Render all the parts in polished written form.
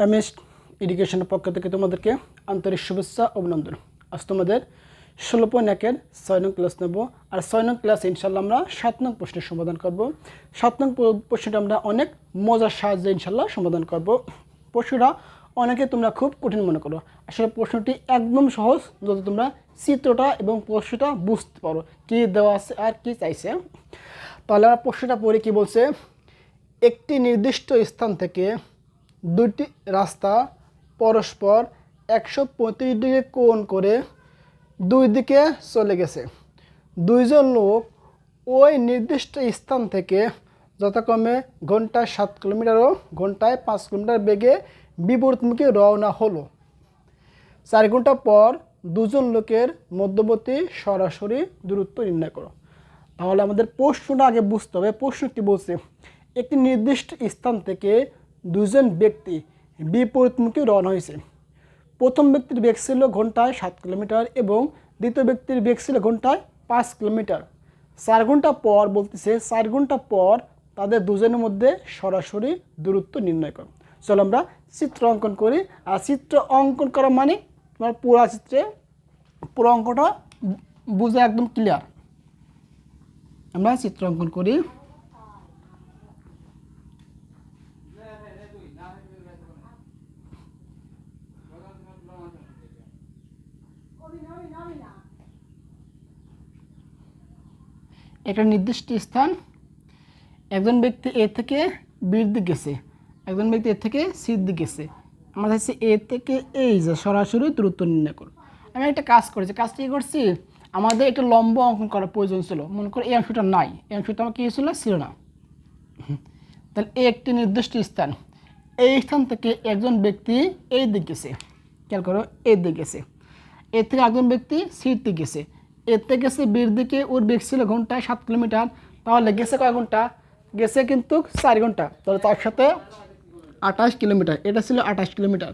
MS এডুকেশনের পক্ষ থেকে তোমাদেরকে আন্তরিক শুভেচ্ছা অভিনন্দন। আজ তোমাদের 16.1-এর 6 নং ক্লাস নেব। আর 6 নং ক্লাসে ইনশাল্লাহ আমরা 7 নং প্রশ্নের সমাধান করব। 7 নং প্রশ্নটা আমরা অনেক মজার সাহায্যে ইনশাল্লাহ সমাধান করব। প্রশ্নটা অনেকে তোমরা খুব কঠিন মনে করো, আসলে প্রশ্নটি একদম সহজ যদি তোমরা চিত্রটা এবং প্রশ্নটা বুঝতে পারো কী দেওয়া আছে আর কি চাইছে। তাহলে আমরা প্রশ্নটা পড়ে কি বলছে, একটি নির্দিষ্ট স্থান থেকে দুটি রাস্তা পরস্পর 135 ডিগ্রি কোণ করে দুই দিকে চলে গেছে। দুইজন লোক ওই নির্দিষ্ট স্থান থেকে যথাক্রমে ঘন্টায় 7 কিলোমিটার ও ঘন্টায় 5 কিলোমিটার বেগে বিপরীতমুখী রওনা হলো। 4 ঘন্টা পর দুজন লোকের মধ্যবর্তী সরাসরি দূরত্ব নির্ণয় করো। তাহলে আমাদের প্রশ্নটা আগে বুঝতে হবে। প্রশ্ন কি বলছে, একটি নির্দিষ্ট স্থান থেকে দুজন ব্যক্তি বিপরীতমুখী রওনা হয়েছে। প্রথম ব্যক্তির বেগ ছিল ঘন্টায় 7 কিলোমিটার এবং দ্বিতীয় ব্যক্তির বেগ ছিল ঘন্টায় 5 কিলোমিটার। 4 ঘন্টা পর বলতেছে 4 ঘন্টা পর তাদের দুজনের মধ্যে সরাসরি দূরত্ব নির্ণয় করো। চলো আমরা চিত্র অঙ্কন করি। আর চিত্র অঙ্কন করা মানে তোমার পুরো অঙ্কটা বুঝে একদম ক্লিয়ার। আমরা চিত্র অঙ্কন করি। একটা নির্দিষ্ট স্থান, একজন ব্যক্তি এ থেকে বির দিকে গেছে, একজন ব্যক্তি এ থেকে সির দিকে গেছে। আমাদের হচ্ছে এ থেকে এই যে সরাসরি দূরত্ব নির্ণয় করো। আমি একটা কাজ করেছি, কাজটা কী করছি, আমাদের একটা লম্ব অঙ্কন করার প্রয়োজন ছিল। মনে করো এই অংশটা নাই, এই অংশটা আমার কী ছিল না। তাহলে একটি নির্দিষ্ট স্থান, এই স্থান থেকে একজন ব্যক্তি এই দিকে গেছে, খেয়াল করো এই দিকে গেছে। এর থেকে একজন ব্যক্তি সির দিকে গেছে, এর থেকে গেছে বির দিকে, ওর বেগ ছিল ঘন্টায় 7 কিলোমিটার। তাহলে গেছে কয় ঘন্টা, গেছে কিন্তু 4 ঘন্টা। তাহলে তার সাথে 28 কিলোমিটার, এটা ছিল 28 কিলোমিটার।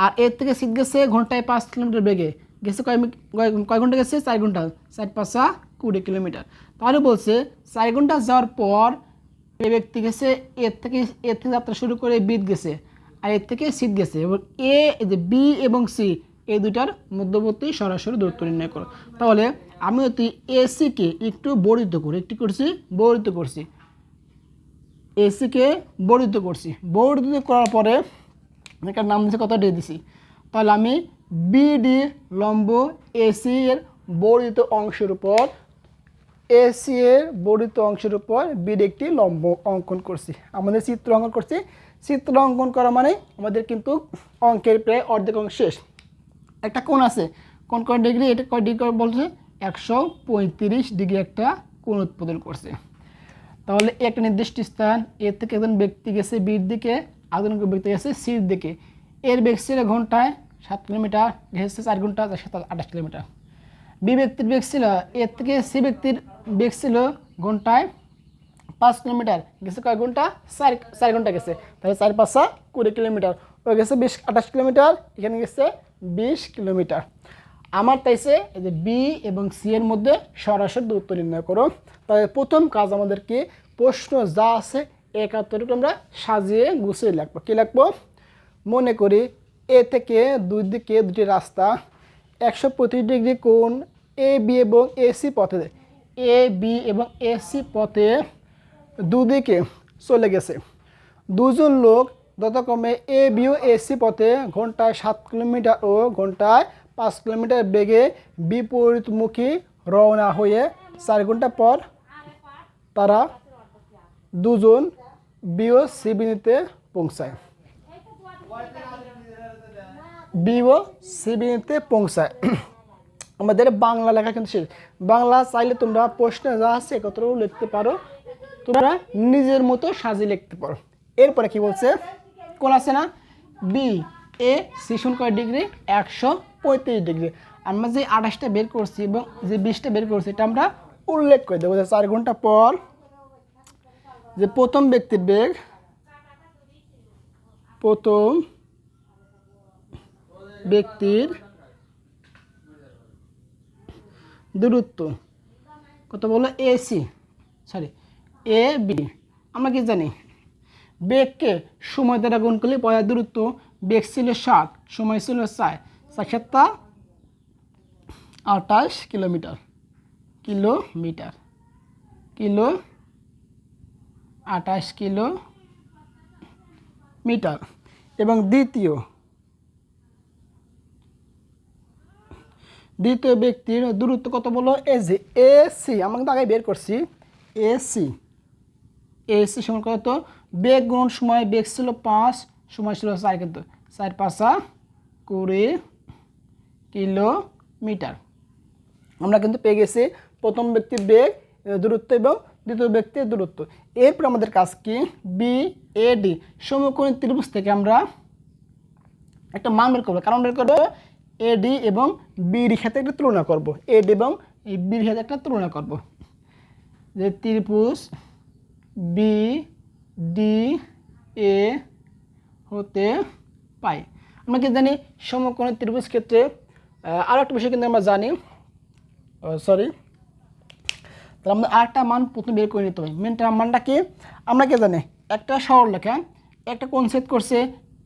আর এর থেকে সিট গেছে ঘন্টায় 5 কিলোমিটার বেগে, গেছে কয় ঘন্টা গেছে, 4 ঘন্টা, 4 5 20 কিলোমিটার। তাহলে বলছে 4 ঘন্টা যাওয়ার পর এই ব্যক্তি গেছে এর থেকে যাত্রা শুরু করে বিদ গেছে, আর এর থেকে সিট গেছে। এবং যে বি এবং সি এই দুটার মধ্যবর্তী সরাসরি দূরত্ব নির্ণয় করো। তাহলে আমি অতি এসিকে একটু বর্ধিত করি, এসিকে বর্ধিত করছি। বর্ধিত করার পরে এটার নাম দিয়েছে কত, ডি দিছি। তাহলে আমি বিডি লম্ব এসি এর বর্ধিত অংশের উপর, এসি এর বর্ধিত অংশের উপর বিডি একটি লম্ব অঙ্কন করছি। আমাদের চিত্র অঙ্কন করছি। চিত্র অঙ্কন করা মানে আমাদের কিন্তু অঙ্কের প্রায় অর্ধেক অংশ শেষ। একটা কোণ আছে, কোণ কয় ডিগ্রি, এটা কয় ডিগ্রি বলছে, 135 ডিগ্রি একটা কোণ উৎপাদন করছে। তাহলে একটা নির্দিষ্ট স্থান, এর থেকে একজন ব্যক্তি গেছে বির দিকে, একজন ব্যক্তি গেছে সির দিকে। এর বেগ ছিল ঘন্টায় 7 কিলোমিটার, গেছে 4 ঘন্টা, 28 কিলোমিটার। বি ব্যক্তির বেগ ছিল, এর থেকে সি ব্যক্তির বেগ ছিল ঘন্টায় 5 কিলোমিটার, গেছে কয় ঘন্টা, 4 ঘন্টা গেছে। তাহলে 4 5 20 কিলোমিটার, ও গেছে 28 কিলোমিটার, এখানে গেছে 20 কিলোমিটার। আমার তাইছে এই যে বি এবং সি এর মধ্যে সরাসরি দূরত্ব নির্ণয় করো। তাহলে প্রথম কাজ আমাদেরকে প্রশ্ন যা আছে একাত্তরকে আমরা সাজিয়ে গুছিয়ে লিখবো। কী লিখবো, মনে করি এ থেকে দুই দিকে দুটি রাস্তা 125 ডিগ্রি কোণ এ বি এবং এসি পথে, এ বি এবং এসি পথে দুদিকে চলে গেছে। দুজন লোক যথাক্রমে এ বি ও এসি পথে ঘন্টায় 7 কিলোমিটার ও ঘন্টায় 5 কিলোমিটার বেগে বিপরীতমুখী রওনা হয়ে 4 ঘন্টা পর তারা দুজন বি ও সি বিন্দুতে পৌঁছায়। বি ও সি বিন্দুতে পৌঁছায়। আমাদের বাংলা লেখা কিন্তু শেষ। বাংলা চাইলে তোমরা প্রশ্নে যা আছে একত্রও লিখতে পারো, তোমরা নিজের মতো সাজিয়ে লিখতে পারো। এরপরে কি বলছে, কোণ আছে না, বি এ সি সমান কয় ডিগ্রি, 135 ডিগ্রি। আমরা যে 28টা বের করছি এবং যে 20টা বের করছি এটা আমরা উল্লেখ করে দেবো যে 4 ঘন্টা পর যে প্রথম ব্যক্তির বেগ, প্রথম ব্যক্তির দূরত্ব কত বলো, এ বি। আমরা কি জানি, বেগকে সময় দ্বারা গুণ করলে পাওয়া দূরত্ব। বেগ ছিল 60, সময় ছিল 4, 4 28 কিলোমিটার, কিলোমিটার, কিলো 28 কিলোমিটার। এবং দ্বিতীয় ব্যক্তির দূরত্ব কত বলো? এজি, এসি আমরা কিন্তু আগে বের করছি। এসি সমান কত? বেগ গুণ সময়, বেগ ছিল 5, সময় ছিল 4, কিন্তু 4 5 20 কিলোমিটার। আমরা কিন্তু পেয়ে গেছি প্রথম ব্যক্তির বেগ, দূরত্ব এবং দ্বিতীয় ব্যক্তির দূরত্ব। এরপর আমাদের কাজ কি? বি এ ডি সমকোণী ত্রিভুজ থেকে আমরা একটা মান বের করবো। কারণ বের করবো এডি এবং বির সাথে একটা তুলনা করব। এডি এবং বির সাথে একটা তুলনা করব। যে ত্রিভুজ বি ডি এ হতে পাই। আমরা কি জানি সমকোণী ত্রিভুজ ক্ষেত্রে আরও একটা বিষয় কিন্তু আমরা জানি, তাহলে আমরা আরেকটা মান প্রথমে বের করে নিতে হবে। মেনটা মানটা কি? আমরা কি জানি একটা সরলরেখা একটা কোণ ছেদ করছে,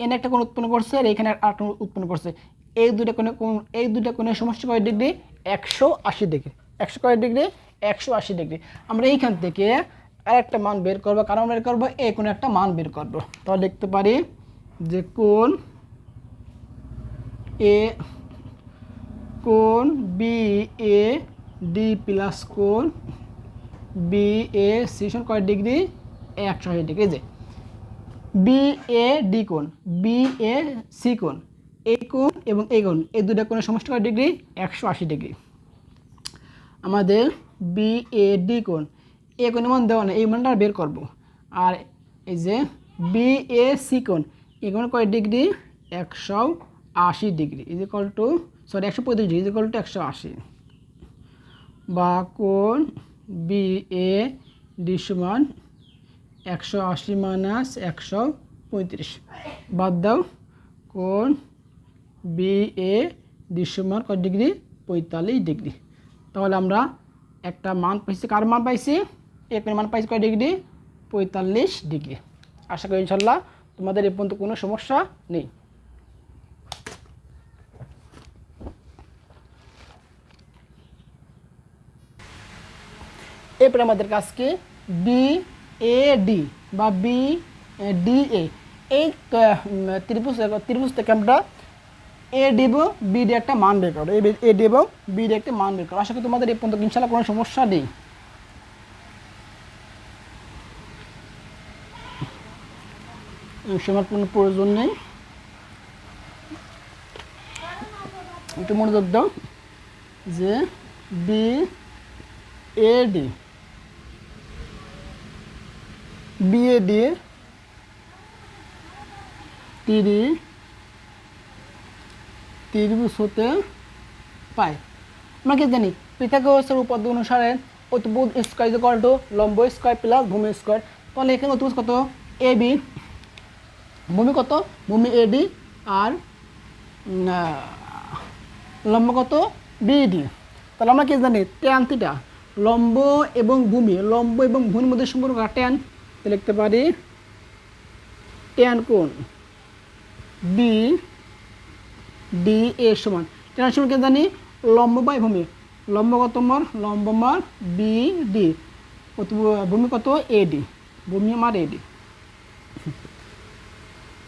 এনে একটা কোণ উৎপন্ন করছে, আর এখানে আরেকটা কোণ উৎপন্ন করছে। এই দুইটা কোণের সমষ্টি কয় ডিগ্রি? 180 ডিগ্রি। 100 কয় ডিগ্রি? 180 ডিগ্রি। আমরা এইখান থেকে আরেকটা মান বের করবো। কারণ বের করবো এই কোণে একটা মান বের করবো। তাহলে লিখতে পারি যে কোণ বি এ ডি প্লাস কোণ বি এ সি সমান কয় ডিগ্রি? 180 ডিগ্রি। যে বি এ ডি কোণ, বি এ সি কোণ, এই কোণ এবং এই কোণ, এই দুটা কোণের সমষ্টি কয় ডিগ্রি? 180 ডিগ্রি। আমাদের বি এ ডি কোণ, এই কোণের মান দেওয়া নেই, এই মানটা বের করব। আর এই যে বি এ সি কোণ, এই কোণ কয় degree? 180 degree. Is equal two 135 degree is equal two 180। বা কোণ বি এ ডি সমান 180 মাইনাস 135, বাদ দাও। কোণ বি এ ডি সমান কয় ডিগ্রি? 45 ডিগ্রি। তাহলে আমরা একটা মান পাইছি। কার মান পাইছি? এর মান পাইছি কয় ডিগ্রি? 45 ডিগ্রি। আশা করি ইনশাল্লাহ তোমাদের এ পর্যন্ত কোনো সমস্যা নেই। এরপরে আমাদের কাজ কি? বি এ ডি বা বি ডি এ, এই ত্রিভুজ থেকে আমরা এ ডি এবং বি ডি একটা মান বের করো। এ ডি এবং বি ডি একটা মান বের করো। আশা করি তোমাদের এই পর্যন্ত ইনশাল্লাহ কোনো সমস্যা নেই। সময়ের কোনো প্রয়োজন নেই, একটু মনোযোগ দাও। যে বি এ ডি ত্রিভুজ হতে পাই। আমরা কি জানি? পিথাগোরাসের উপপাদ্য অনুসারে অতিভুজ স্কয়ার ইজ ইকুয়াল টু লম্ব স্কয়ার প্লাস ভূমি স্কয়ার। তাহলে এখানে অতিভুজ কত? এ বি, ভূমি কত? ভূমি এ ডি, আর লম্ব কত? বিডি। তাহলে আমরা কি জানি? ট্যান থিটা, লম্ব এবং ভূমির মধ্যে সম্পর্ক ট্যান। লিখতে পারি ট্যান কোণ বি ডি এ সমান, ট্যান সমান কি জানি? লম্ব বাই ভূমি। লম্ব কত আমার? লম্ব আমার বি ডি, ভূমি কত? এ ডি, ভূমি আমার এ ডি।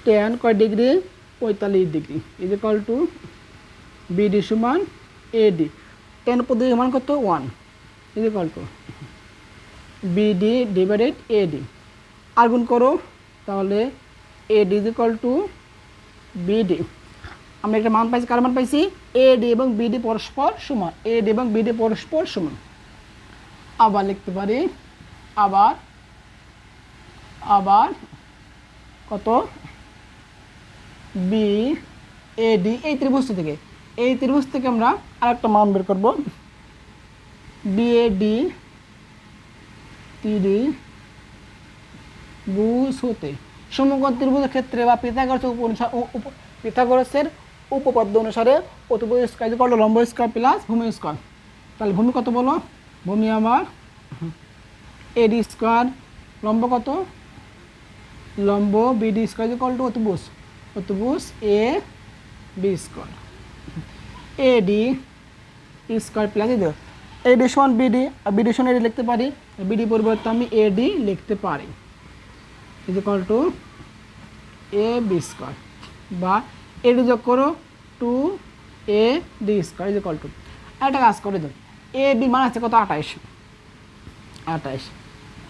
ট্যান কয় degree? 45 degree is equal to BD সমান এডি। ট্যান পদ্ধতির মান কত? 1 is equal to BD divided AD. আর গুণ করো, তাহলে AD is equal to BD. আমরা একটা মান পাইছি। কার মান পাইছি? এডি এবং বিডি পরস্পর সমান। এডি এবং বিডি পরস্পর সমান। আবার লিখতে পারি, আবার কত? বি এ ডি, এই ত্রিভুজ থেকে আমরা আরেকটা মান বের করব। বি এ ডি ত্রিভুজ হতে সমকোণ ত্রিভুজের ক্ষেত্রে বা পিথাগোরাসের উপপাদ্য অনুসারে অতিভুজ স্কয়ার ইজ ইকুয়াল টু লম্ব স্কয়ার প্লাস ভূমি স্কয়ার। তাহলে ভূমি কত বলো? ভূমি আমার এডি স্কয়ার, লম্ব কত? লম্ব BD square is equal to অতিভুজ অতএব A B square AD square plus AD সমান বিডি, আর বিডি সমান এডি লিখতে পারি, বিডি পরিবর্তে আমি এডি লিখতে পারি is equal to A B square, বা এডি যোগ করো 2 AD square is equal to, একটা কাজ করে দাও, এ বি মান আছে কত 28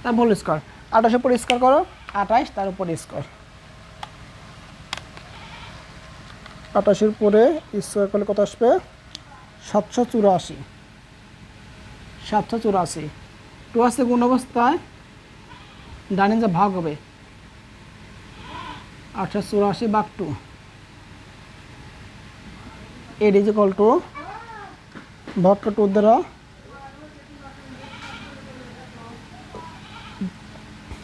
তার হোল স্কোয়ার, 28 উপর স্কোয়ার করো 28 তার উপর স্কোয়ার, 28 উপরে স্কোয়ার করলে কত আসবে 784 টু আসছে কোন অবস্থায় ডানে যা ভাগ হবে 884 ভাগ 2 এড ইজ ইকুয়াল টু ভাগটা 2 দ্বারা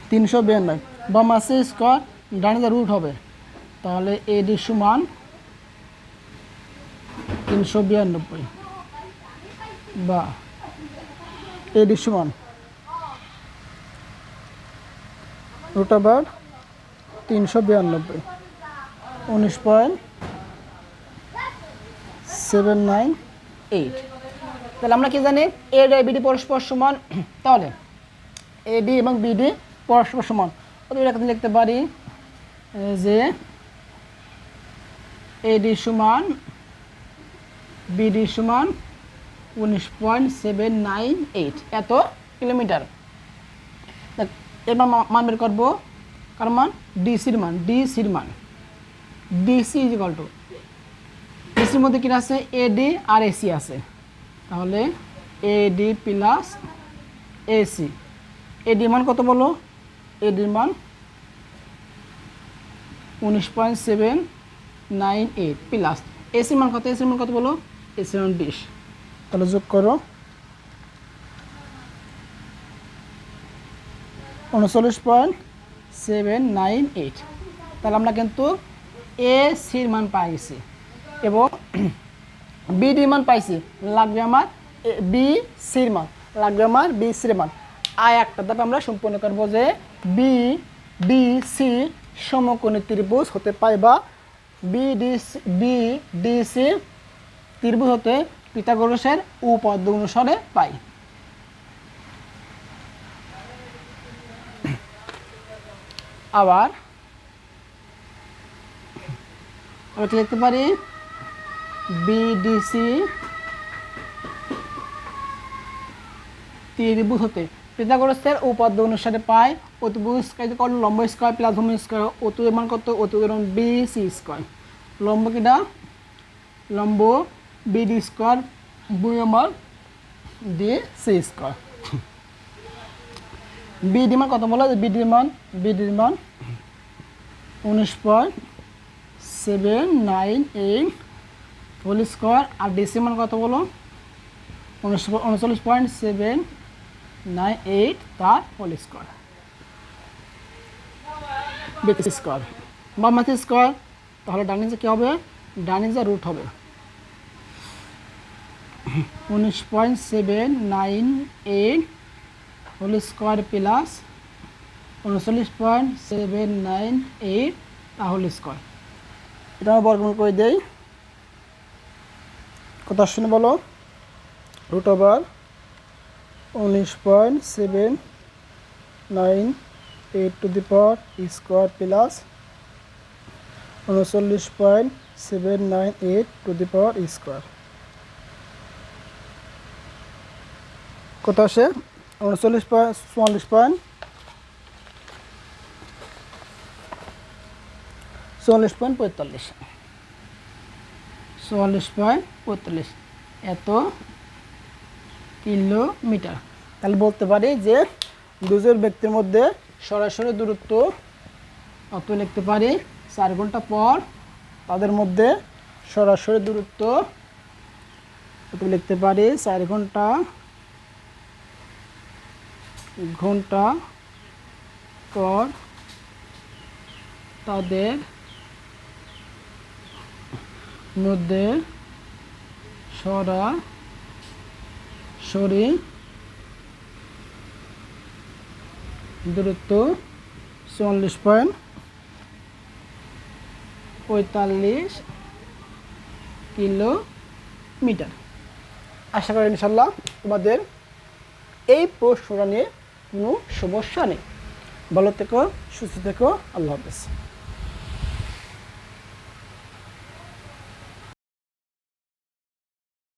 392 বা মাসে স্কোয়ার ডানে যা রুট হবে, তাহলে এডি সমান 392 বা এডি সমান রুট ওভার 392 19.798। তাহলে আমরা কি জানি এডি আর বিডি পরস্পর সমান, তাহলে এডি এবং বিডি পরস্পর সমান, এখানে লিখতে পারি যে এডি সমান বিডি সমান 19.798 এত কিলোমিটার। এবার মান বের করবো, কার মান ডিসির মান, ডিসি ইজ ইকুয়াল টু ডিসির মধ্যে কি আছে এডি আর এসি আছে, তাহলে এডি প্লাস এসি, এডি মান কত বলো, এডির মান 19.798 প্লাস এসির মান কত বলো, এসি মান 20, তাহলে যোগ করো 39.798। তাহলে আমরা কিন্তু এ সির মান পাই গেছি এবং বিডি মান পাইছি, লাগবে আমার বি সির মান, আর একটা ধাপ আমরা সম্পূর্ণ করবো যে বি ডি সি সমকোণী ত্রিভুজ হতে পাই, বা বি ডি সি ত্রিভুজ হতে পিথাগোরাসের উপপাদ্য অনুসারে পাই। আবার আমরা কি লিখতে পারি, বিডিসি ত্রিভুজ হতে পিথাগোরাসের উপপাদ্য অনুসারে পাই অতিভুজ লম্ব স্কয়ার প্লাস ভূমি স্কয়ার, অতিভুজের মান কত, অতিভুজের বিসি স্কয়ার, লম্ব কিটা লম্ব বিডি স্কয়ার ভূমি মান ডিসি স্কয়ার, বিডি মান কত বলো, বিডির মান 19.798 হোল স্কয়ার, আর ডিসি মান কত বলো 39.798 তার হোল স্কয়ার, বেসি স্কয়ার বা মাথা স্কয়ার, তাহলে ডান নিচে কি হবে, ডান নিচে রুট হবে 19.798 হোল স্কয়ার প্লাস 39.798 তা হোল স্কয়ার, এটা আমরা বর্গমূল করে দেই, কত আসছে বলো, root over 19.798 to the power square plus 39.798 to the power square, কত আসে 44.45 এত কিলোমিটার। তাহলে বলতে পারি যে দুজন ব্যক্তির মধ্যে সরাসরি দূরত্ব অত লিখতে পারি 4 ঘন্টা পর তাদের মধ্যে সরাসরি দূরত্ব অত লিখতে পারি 4 ঘন্টা পর তাদের মধ্যে সরাসরি দূরত্ব 44.45 45 কিলোমিটার। আশা করি ইনশাল্লাহ তোমাদের এই প্রশ্নটা নিয়ে কোনো সমস্যা নেই। ভালো থেকো, সুস্থ থেকো, আল্লাহ হাফেজ।